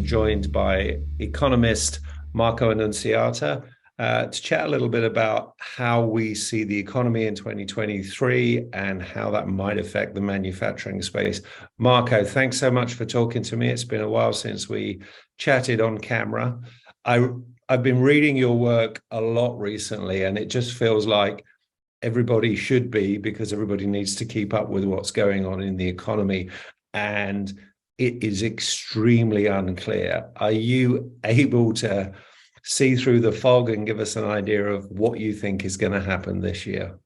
joined by economist Marco Annunziata to chat a little bit about how we see the economy in 2023 and how that might affect the manufacturing space. Marco, thanks so much for talking to me. It's been a while since we chatted on camera. I've been reading your work a lot recently, and it just feels like everybody should be, because everybody needs to keep up with what's going on in the economy. And it is extremely unclear. Are you able to see through the fog and give us an idea of what you think is going to happen this year?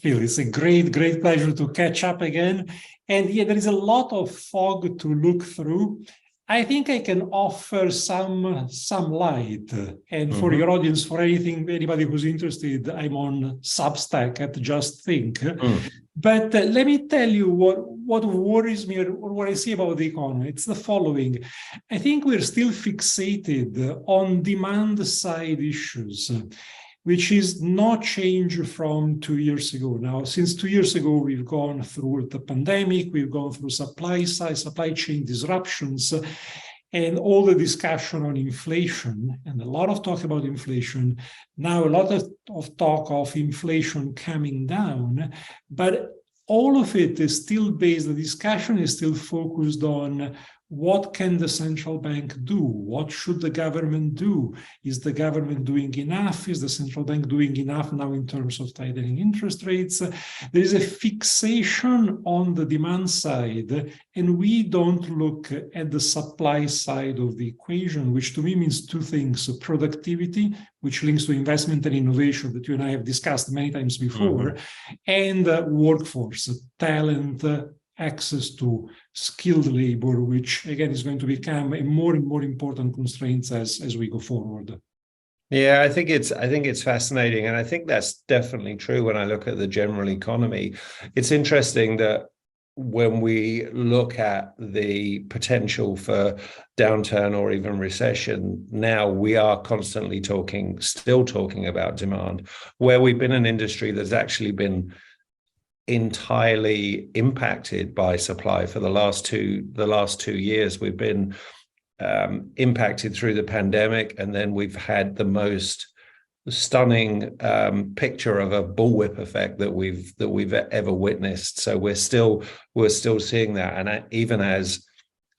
Phil, it's a great pleasure to catch up again. And yeah, there is a lot of fog to look through. I think I can offer some light. And for your audience, for anybody who's interested, I'm on Substack at Just Think. But let me tell you what worries me or what I see about the economy. It's the following. I think we're still fixated on demand side issues, which is no change from 2 years ago. Now, since 2 years ago, we've gone through the pandemic, we've gone through supply chain disruptions, and all the discussion on inflation, and a lot of talk about inflation. Now, a lot of talk of inflation coming down, but all of it is still based, the discussion is still focused on what can the central bank do? What should the government do? Is the government doing enough? Is the central bank doing enough now in terms of tightening interest rates? There is a fixation on the demand side, and we don't look at the supply side of the equation, which to me means two things: productivity, which links to investment and innovation that you and I have discussed many times before, and workforce, talent, access to skilled labor, which again is going to become a more and more important constraint as we go forward. Yeah, I think it's fascinating, and I think that's definitely true when I look at the general economy. It's interesting that when we look at the potential for downturn or even recession, now we are constantly still talking about demand, where we've been an industry that's actually been entirely impacted by supply for the last two years. We've been impacted through the pandemic, and then we've had the most stunning picture of a bullwhip effect that we've ever witnessed. So we're still seeing that, and even as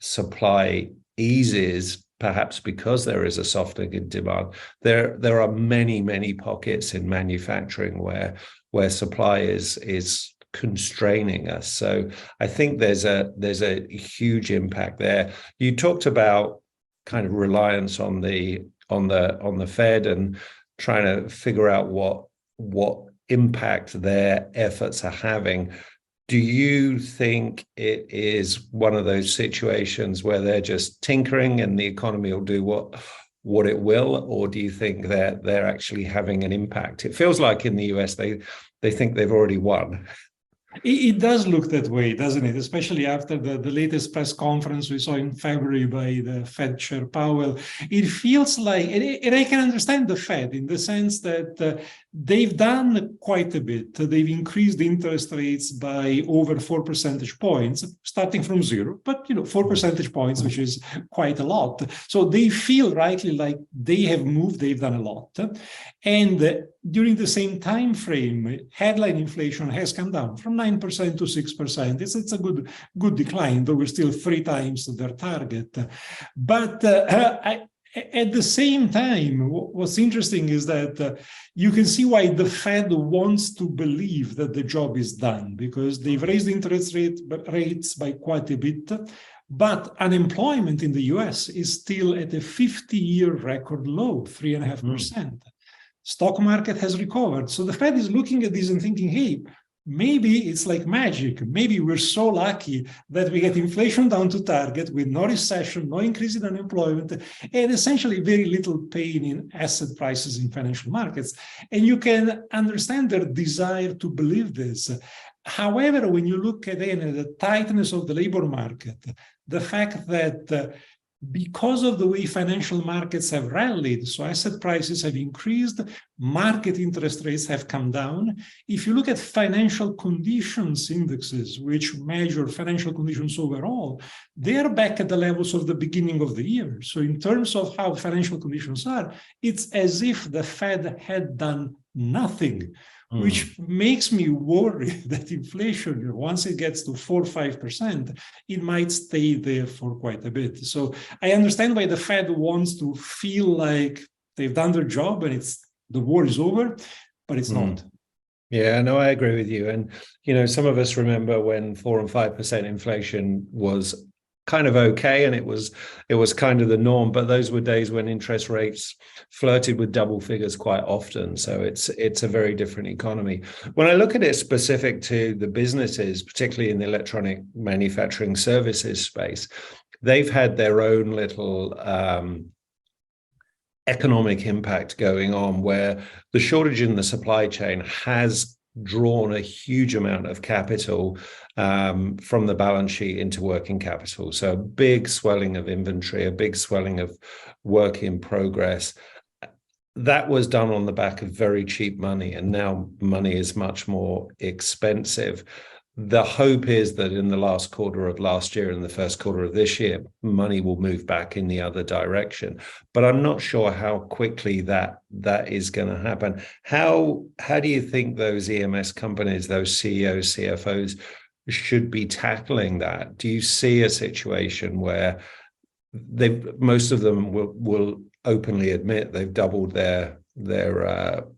supply eases, perhaps because there is a softening in demand, there are many pockets in manufacturing where supply is constraining us. So I think there's a huge impact there. You talked about kind of reliance on the Fed and trying to figure out what impact their efforts are having. Do you think it is one of those situations where they're just tinkering and the economy will do what it will, or do you think that they're actually having an impact? It feels like in the US they think they've already won. It does look that way, doesn't it? Especially after the latest press conference we saw in February by the Fed Chair Powell. It feels like, and I can understand the Fed in the sense that they've done quite a bit. They've increased interest rates by over 4 percentage points, starting from zero, but 4 percentage points, which is quite a lot. So they feel rightly like they have moved, they've done a lot. And during the same time frame, headline inflation has come down from 9% to 6%. It's a good decline, though we're still 3 times their target. But at the same time, what's interesting is that you can see why the Fed wants to believe that the job is done, because they've raised interest rates by quite a bit. But unemployment in the US is still at a 50-year record low, 3.5%. Stock market has recovered. So the Fed is looking at this and thinking, hey, maybe it's like magic. Maybe we're so lucky that we get inflation down to target with no recession, no increase in unemployment, and essentially very little pain in asset prices in financial markets. And you can understand their desire to believe this. However, when you look at the tightness of the labor market, the fact that because of the way financial markets have rallied, so asset prices have increased, market interest rates have come down. If you look at financial conditions indexes, which measure financial conditions overall, they are back at the levels of the beginning of the year. So in terms of how financial conditions are, it's as if the Fed had done nothing, which makes me worry that inflation, once it gets to 4 or 5%, it might stay there for quite a bit. So I understand why the Fed wants to feel like they've done their job and the war is over, but it's not. Yeah, no, I agree with you. And, some of us remember when 4 and 5% inflation was kind of okay, and it was kind of the norm, but those were days when interest rates flirted with double figures quite often. So it's a very different economy. When I look at it specific to the businesses, particularly in the electronic manufacturing services space, they've had their own little economic impact going on, where the shortage in the supply chain has drawn a huge amount of capital from the balance sheet into working capital. So a big swelling of inventory, a big swelling of work in progress. That was done on the back of very cheap money, and now money is much more expensive. The hope is that in the last quarter of last year and the first quarter of this year, money will move back in the other direction. But I'm not sure how quickly that is going to happen. How do you think those EMS companies, those CEOs, CFOs should be tackling that? Do you see a situation where most of them will openly admit they've doubled their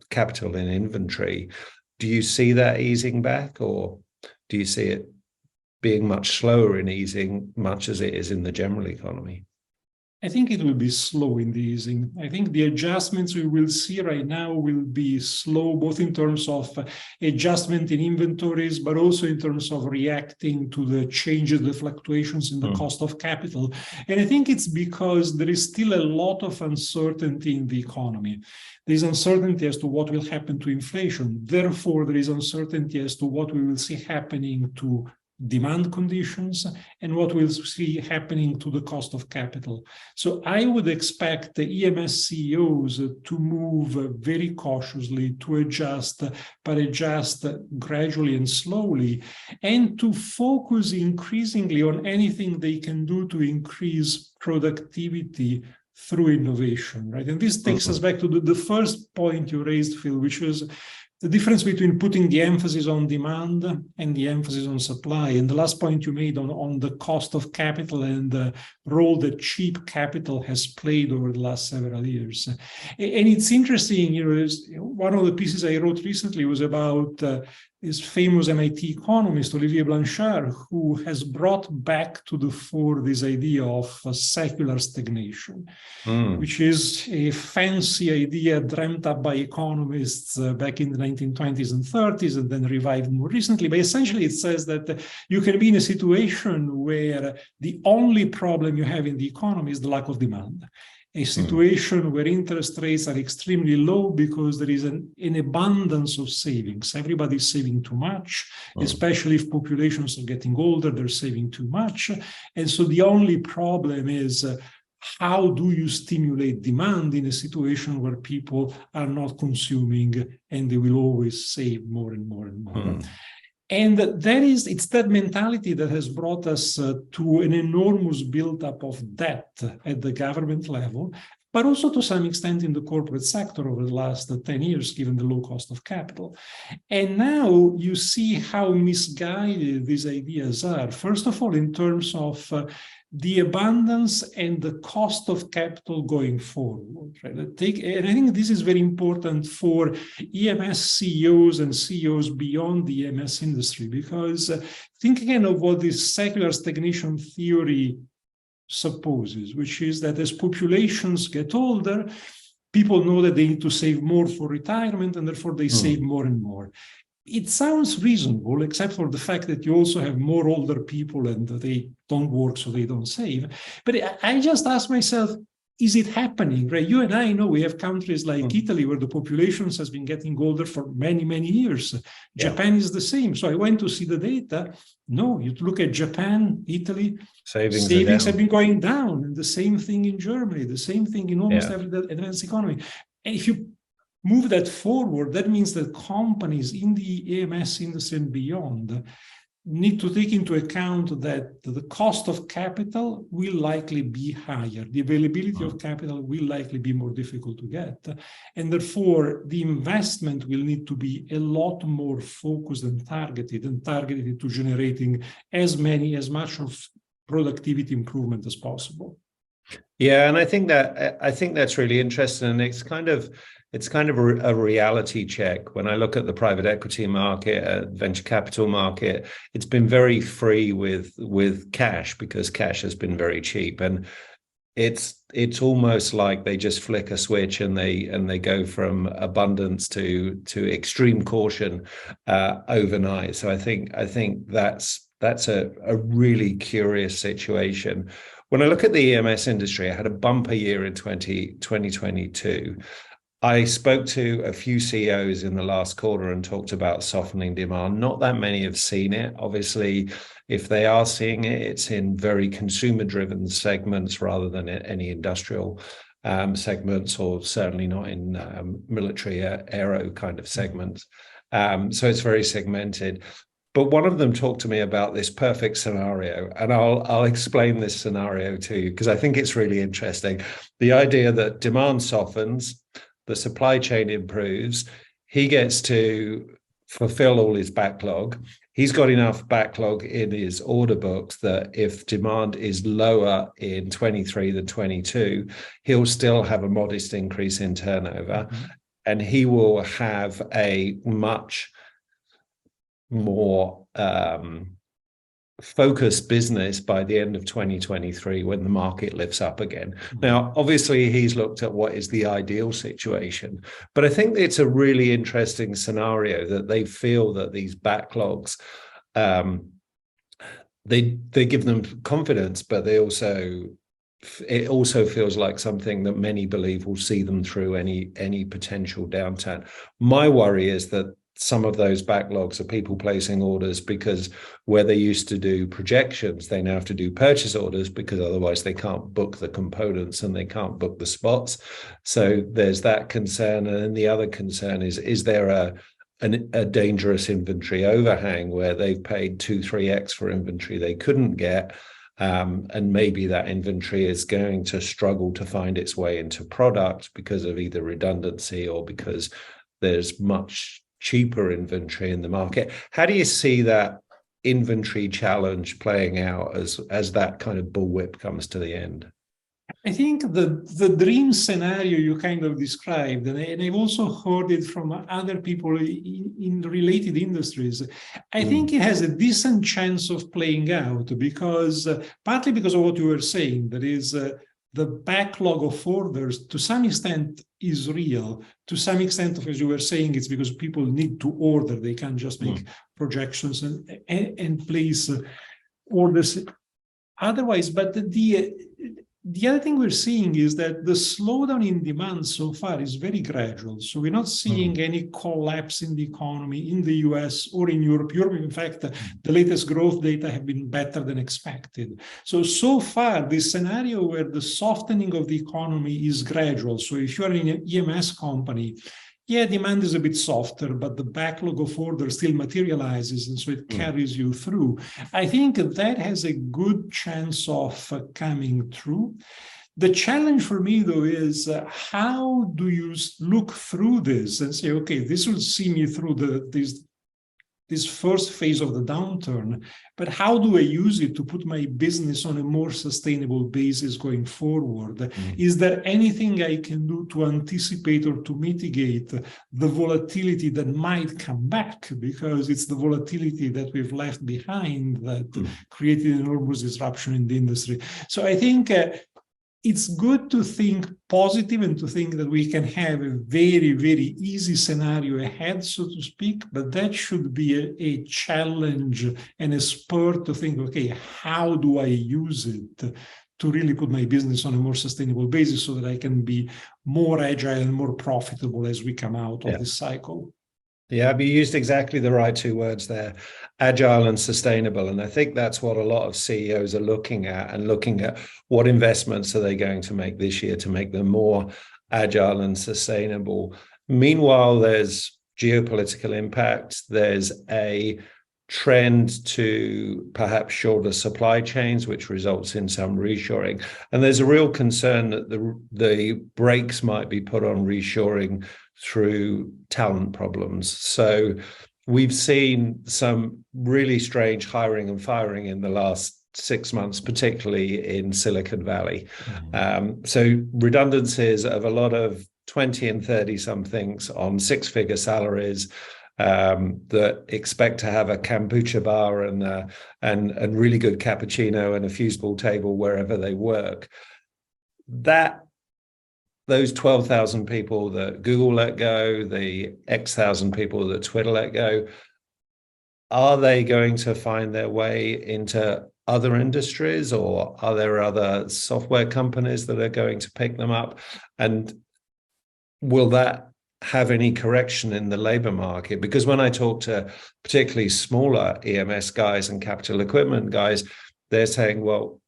capital in inventory? Do you see that easing back, or do you see it being much slower in easing, much as it is in the general economy? I think it will be slow in the easing. I think the adjustments we will see right now will be slow, both in terms of adjustment in inventories, but also in terms of reacting to the changes, the fluctuations in the cost of capital. And I think it's because there is still a lot of uncertainty in the economy. There is uncertainty as to what will happen to inflation. Therefore, there is uncertainty as to what we will see happening to demand conditions and what we'll see happening to the cost of capital. So I would expect the EMS CEOs to move very cautiously, to adjust, but adjust gradually and slowly, and to focus increasingly on anything they can do to increase productivity through innovation, right? And this takes us back to the first point you raised, Phil, which is the difference between putting the emphasis on demand and the emphasis on supply. And the last point you made on the cost of capital and the role that cheap capital has played over the last several years. And it's interesting, one of the pieces I wrote recently was about this famous MIT economist, Olivier Blanchard, who has brought back to the fore this idea of secular stagnation, which is a fancy idea dreamt up by economists back in the 1920s and 30s, and then revived more recently. But essentially, it says that you can be in a situation where the only problem you have in the economy is the lack of demand. A situation where interest rates are extremely low because there is an abundance of savings. Everybody's saving too much, especially if populations are getting older, they're saving too much. And so the only problem is how do you stimulate demand in a situation where people are not consuming and they will always save more and more and more. And it's that mentality that has brought us to an enormous buildup of debt at the government level, but also to some extent in the corporate sector over the last 10 years, given the low cost of capital. And now you see how misguided these ideas are. First of all, in terms of the abundance and the cost of capital going forward. Right? And I think this is very important for EMS CEOs and CEOs beyond the EMS industry, because think again of what this secular stagnation theory supposes, which is that as populations get older, people know that they need to save more for retirement, and therefore they save more and more. It sounds reasonable, except for the fact that you also have more older people and they don't work, so they don't save. But I just ask myself, is it happening, right? You and I know we have countries like Italy where the population has been getting older for many, many years. Yeah. Japan is the same. So I went to see the data. No, you look at Japan, Italy, savings have been going down. And the same thing in Germany, the same thing in almost every advanced economy. And if you move that forward, that means that companies in the EMS industry and beyond need to take into account that the cost of capital will likely be higher. The availability of capital will likely be more difficult to get. And therefore, the investment will need to be a lot more focused and targeted to generating as much of productivity improvement as possible. Yeah, and I think that's really interesting, and it's kind of a reality check. When I look at the private equity market, venture capital market, it's been very free with cash because cash has been very cheap, and it's almost like they just flick a switch and they go from abundance to extreme caution overnight. So I think that's a really curious situation. When I look at the EMS industry, I had a bumper year in 2022. I spoke to a few CEOs in the last quarter and talked about softening demand. Not that many have seen it. Obviously, if they are seeing it, it's in very consumer-driven segments rather than any industrial segments, or certainly not in military aero kind of segments. So it's very segmented. But one of them talked to me about this perfect scenario, and I'll explain this scenario to you because I think it's really interesting. The idea that demand softens, the supply chain improves, he gets to fulfill all his backlog. He's got enough backlog in his order books that if demand is lower in 23 than 22, he'll still have a modest increase in turnover, and he will have a much more focused business by the end of 2023 when the market lifts up again. Now, obviously, he's looked at what is the ideal situation, but I think it's a really interesting scenario that they feel that these backlogs, they give them confidence, but it also feels like something that many believe will see them through any potential downturn. My worry is that some of those backlogs are people placing orders because where they used to do projections, they now have to do purchase orders because otherwise they can't book the components and they can't book the spots. So there's that concern. And then the other concern is there a dangerous inventory overhang where they've paid 2-3x for inventory they couldn't get, and maybe that inventory is going to struggle to find its way into product because of either redundancy or because there's much cheaper inventory in the market. How do you see that inventory challenge playing out as that kind of bullwhip comes to the end? I think the dream scenario you kind of described, and I've also heard it from other people in related industries, I think it has a decent chance of playing out because, partly because of what you were saying, that is, the backlog of orders to some extent is real. To some extent, as you were saying, it's because people need to order. They can't just make projections and place orders otherwise. But the other thing we're seeing is that the slowdown in demand so far is very gradual. So we're not seeing any collapse in the economy in the US or in Europe. Europe, in fact, the latest growth data have been better than expected. So far, this scenario where the softening of the economy is gradual. So if you're in an EMS company, demand is a bit softer, but the backlog of orders still materializes, and so it carries you through. I think that has a good chance of coming through. The challenge for me, though, is how do you look through this and say, okay, this will see me through this first phase of the downturn, but how do I use it to put my business on a more sustainable basis going forward? Is there anything I can do to anticipate or to mitigate the volatility that might come back? Because it's the volatility that we've left behind that created enormous disruption in the industry. So I think it's good to think positive and to think that we can have a very, very easy scenario ahead, so to speak, but that should be a challenge and a spur to think, okay, how do I use it to really put my business on a more sustainable basis so that I can be more agile and more profitable as we come out of this cycle. Yeah, you used exactly the right two words there, agile and sustainable. And I think that's what a lot of CEOs are looking at, and looking at what investments are they going to make this year to make them more agile and sustainable. Meanwhile, there's geopolitical impact. There's a trend to perhaps shorter supply chains, which results in some reshoring. And there's a real concern that the brakes might be put on reshoring through talent problems. So we've seen some really strange hiring and firing in the last 6 months, particularly in Silicon Valley. So redundancies of a lot of 20 and 30 somethings on 6-figure salaries, that expect to have a kombucha bar and really good cappuccino and a foosball table wherever they work. Those 12,000 people that Google let go, the X thousand people that Twitter let go, are they going to find their way into other industries, or are there other software companies that are going to pick them up? And will that have any correction in the labor market? Because when I talk to particularly smaller EMS guys and capital equipment guys, they're saying, well,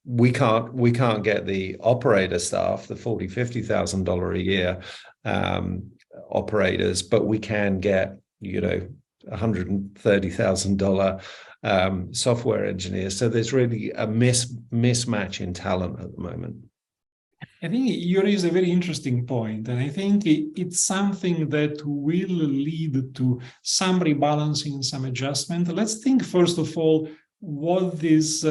we can't get the operator staff, the $40,000-$50,000 a year operators, but we can get, $130,000 software engineers. So there's really a mismatch in talent at the moment. I think you raise a very interesting point, and I think it's something that will lead to some rebalancing, some adjustment. Let's think, first of all, what this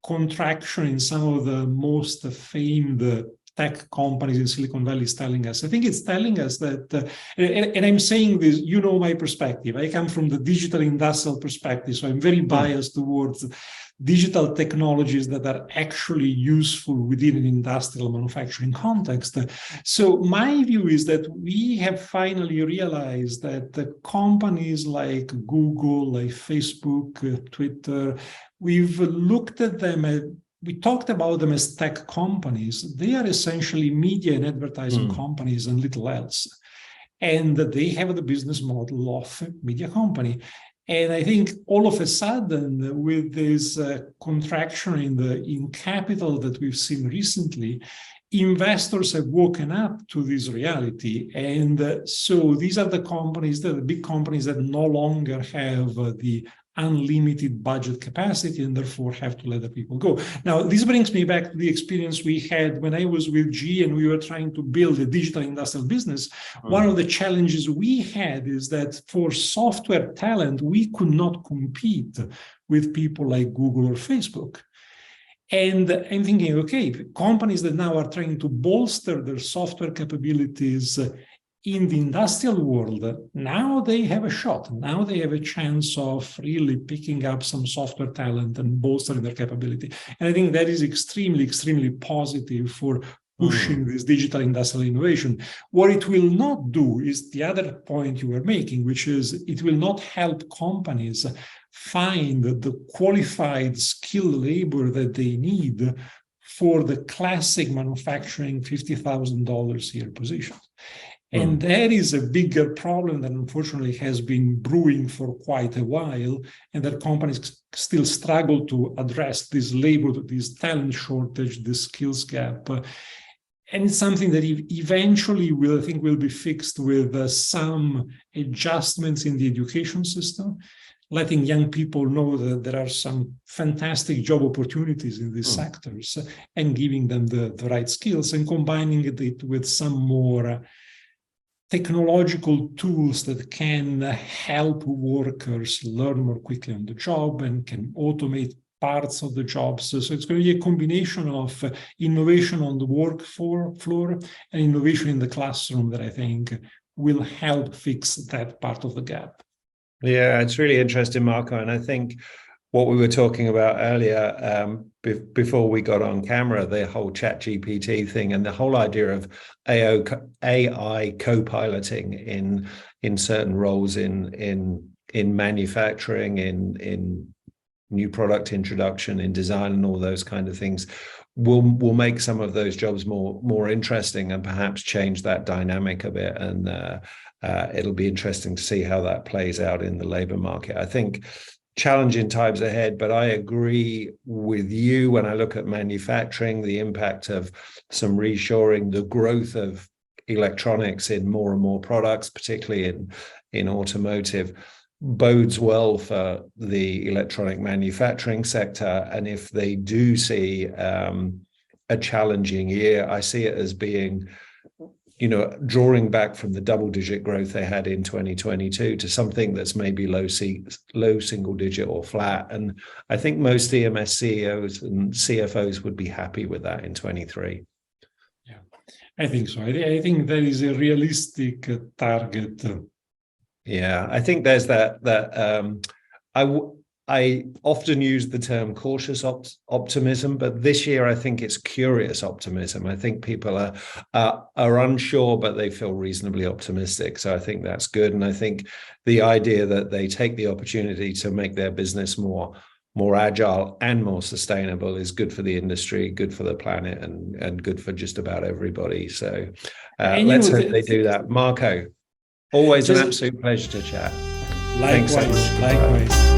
contraction in some of the most famed tech companies in Silicon Valley is telling us. I think it's telling us that, and I'm saying this, my perspective. I come from the digital industrial perspective, so I'm very biased towards digital technologies that are actually useful within an industrial manufacturing context. So my view is that we have finally realized that the companies like Google, like Facebook, Twitter, we've looked at them, we talked about them as tech companies. They are essentially media and advertising companies and little else. And they have the business model of a media company. And I think all of a sudden, with this contraction in capital that we've seen recently, investors have woken up to this reality. And so these are the companies, the big companies that no longer have the unlimited budget capacity and therefore have to let the people go. Now, this brings me back to the experience we had when I was with GE and we were trying to build a digital industrial business. One of the challenges we had is that for software talent, we could not compete with people like Google or Facebook. And I'm thinking, okay, companies that now are trying to bolster their software capabilities in the industrial world, now they have a shot. Now they have a chance of really picking up some software talent and bolstering their capability. And I think that is extremely, extremely positive for pushing this digital industrial innovation. What it will not do is the other point you were making, which is it will not help companies find the qualified skilled labor that they need for the classic manufacturing $50,000 a year position. And that is a bigger problem that unfortunately has been brewing for quite a while, and that companies still struggle to address this labor, this talent shortage, this skills gap. And it's something that eventually will be fixed with some adjustments in the education system, letting young people know that there are some fantastic job opportunities in these sectors, and giving them the right skills, and combining it with some more technological tools that can help workers learn more quickly on the job and can automate parts of the jobs. So it's going to be a combination of innovation on the work floor and innovation in the classroom that I think will help fix that part of the gap. Yeah, it's really interesting, Marco. And I think what we were talking about earlier, before we got on camera, the whole ChatGPT thing and the whole idea of AI co-piloting in certain roles in manufacturing, in new product introduction, in design, and all those kind of things, will make some of those jobs more interesting and perhaps change that dynamic a bit. And it'll be interesting to see how that plays out in the labor market. I think challenging times ahead, but I agree with you when I look at manufacturing, the impact of some reshoring, the growth of electronics in more and more products, particularly in automotive, bodes well for the electronic manufacturing sector. And if they do see a challenging year, I see it as being, drawing back from the double-digit growth they had in 2022 to something that's maybe low single-digit or flat. And I think most EMS CEOs and CFOs would be happy with that in 23. Yeah, I think so. I think that is a realistic target. Yeah, I think there's that I often use the term cautious optimism, but this year I think it's curious optimism. I think people are unsure, but they feel reasonably optimistic. So I think that's good. And I think the idea that they take the opportunity to make their business more agile and more sustainable is good for the industry, good for the planet, and good for just about everybody. So let's hope they do that. Marco, always an absolute pleasure to chat. Likewise.